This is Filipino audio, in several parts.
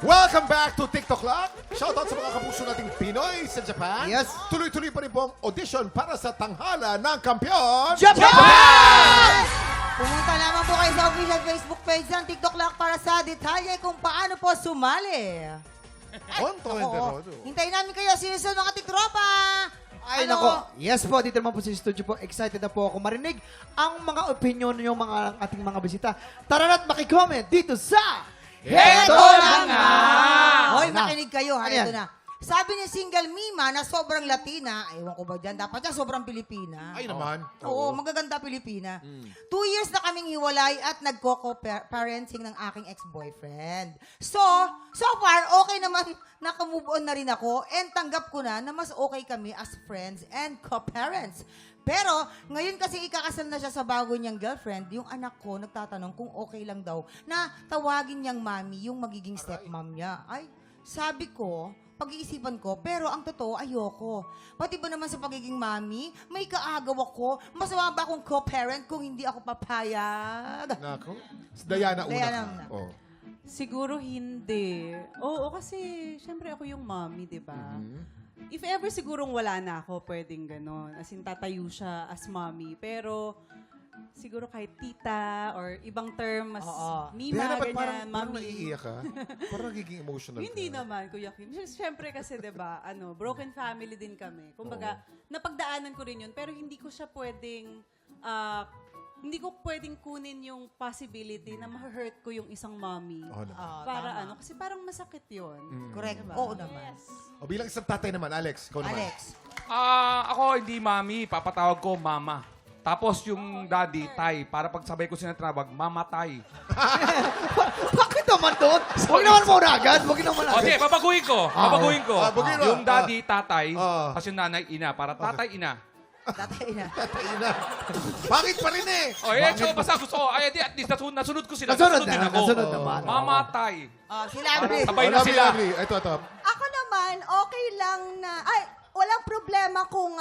Welcome back to TikTok Lang. Shoutout sa mga kapuso nating Pinoy sa Japan. Yes. Tuloy-tuloy pa rin po ang audition para sa tanghala ng kampiyon. Japan! Pumunta naman po kayo sa official Facebook page ng TikTok Lang para sa detalye kung paano po sumali. Konto, Oo. Hintayin namin kayo, sinisunod mga tiktropa. Ay, Ano? nako. Yes po, dito naman po sa studio po. Excited na po ako marinig ang mga opinion ng mga ating mga bisita. Tara na't makicomment dito sa... Heto na nga! Hoy, Na. makinig kayo. Ha, Ano yan? ito na. Sabi ni Single Mima na sobrang Latina, ewan ko ba dyan, dapat yan sobrang Pilipina. Ay naman. Oo, magaganda Pilipina. 2 years na kaming hiwalay at nagko-parenting ng aking ex-boyfriend. So far, okay naman, naka-move on na rin ako and tanggap ko na mas okay kami as friends and co-parents. Pero, ngayon kasi ikakasal na siya sa bago niyang girlfriend, yung anak ko nagtatanong kung okay lang daw na tawagin niyang mami yung magiging stepmom niya. Ay, sabi ko, pag-iisipan ko, pero ang totoo, ayoko. Pati ba naman sa pagiging mami, may kaagaw ako. Masama ba akong co-parent kung hindi ako papayag? Nako. Si Diana una Diana ka. una. Oh. Siguro hindi. Oo, kasi syempre ako yung mommy, di ba? If ever sigurong wala na ako, pwedeng ganon. As in, tatayo siya as mommy. Pero siguro kahit tita or ibang term, mas Oo. mima, Diana, ba't ganyan, parang mommy. naiiyak ka? Parang nagiging emotional Hindi ka. naman, Kuya Kim. Siyempre kasi, di ba, broken family din kami. Kumbaga, napagdaanan ko rin yun, pero hindi ko siya pwedeng, hindi ko pwedeng kunin yung possibility na ma-hurt ko yung isang mommy. Oh, naman. Para tama. kasi parang masakit yun. Correct. Diba? Oo naman. O bilang isang tatay naman, Alex. Ikaw naman. Alex. Ako hindi mami, papatawag ko mama. Tapos yung daddy, tay, para pagsabay ko sinatawag, mama tay. Bakit naman doon? Huwag naman muna agad. Huwag naman agad. Okay, babaguhin ko. Babaguhin ko. baguhin mo. Yung daddy, tatay, Ah. tapos yung nanay, ina. Para tatay, ina. Tatay na. Tatay na. Bakit pa rin eh? O, so basta gusto ko. Ay, at least nasunod ko sila. Nasunod din na. ako. Nasunod naman. Mama tay. Sila Abri. Sabay na Lovely, sila. lovely. Ito. Ako naman, okay lang na, walang problema kung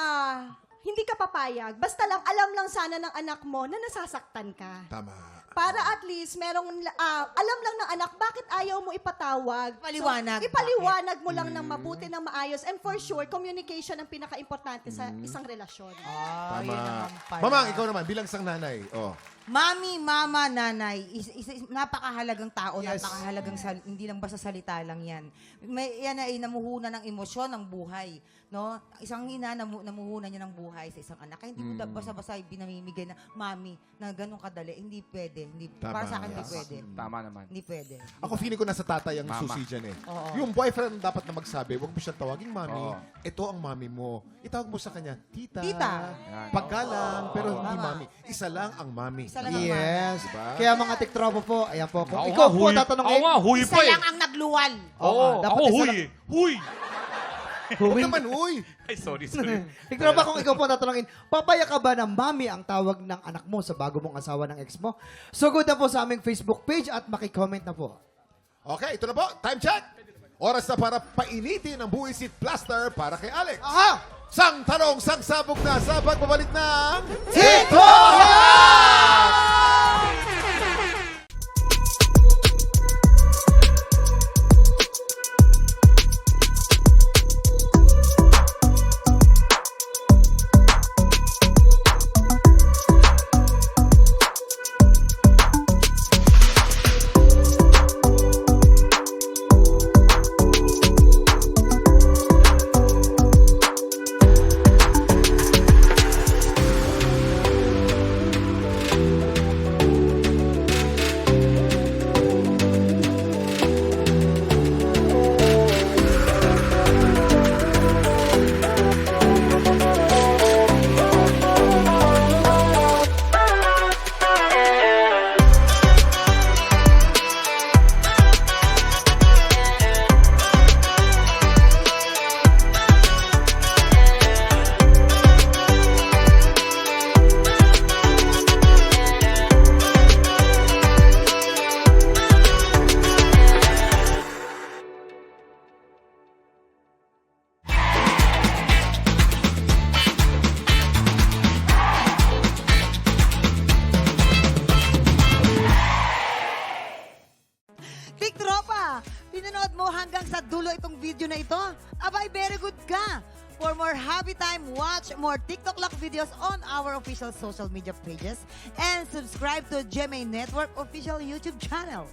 hindi ka papayag. Basta lang, alam lang sana ng anak mo na nasasaktan ka. Tama. Para at least, merong, alam lang ng anak, bakit ayaw mo ipatawag? Ipaliwanag. So, ipaliwanag mo lang ng mabuti, ng maayos. And for sure, communication ang pinaka-importante sa isang relasyon. Ah, Tama. yun naman pala. Mamang, ikaw naman, bilang isang nanay. Oh. Mami, mama, nanay, napakahalagang tao, Yes. napakahalagang hindi lang basta salita lang yan. Yan ay namuhuna ng emosyon ng buhay. No? Isang ina, namuhuna niya ng buhay sa isang anak. Kaya hindi mo basta-basta binamimigay na mami na ganun kadali. Hindi pwede. Tama. Para sa akin, hindi Yes. pwede. Tama naman. Hindi pwede. Ako feeling ko nasa tatay ang Mama. susi dyan eh. Oo. Yung boyfriend dapat na magsabi, huwag mo siyang tawaging mami. Oo. Ito ang mami mo. Itawag mo sa kanya, tita. Tita. Yan. Paggalang, pero hindi Tama. mami. Isa lang ang mami. Isa lang ang Yes. Diba? Kaya mga tiktropa po, ayan po. Kung Ako ikaw nga, po huy. tatanungin. Ako nga, huy Isa pa eh. lang ang nagluwal. Oo, dapat ako isa huy lang- eh. Huy! Huwag naman, uy. Ay, sorry. Tiktropa, kung ikaw po tatanungin, papaya ka ba na mami ang tawag ng anak mo sa bago mong asawa ng ex mo? Sugod na po sa aming Facebook page at makicomment na po. Okay, ito na po. Time check. Oras na para painitin ang buwisit plaster para kay Alex. Aha! Sang tanong, sang sabog na sa pagbabalik ng... Click Tropa! Pinanood mo hanggang sa dulo itong video na ito? Abay, very good ka! For more happy time, watch more TikTok Lock videos on our official social media pages and subscribe to GMA Network official YouTube channel.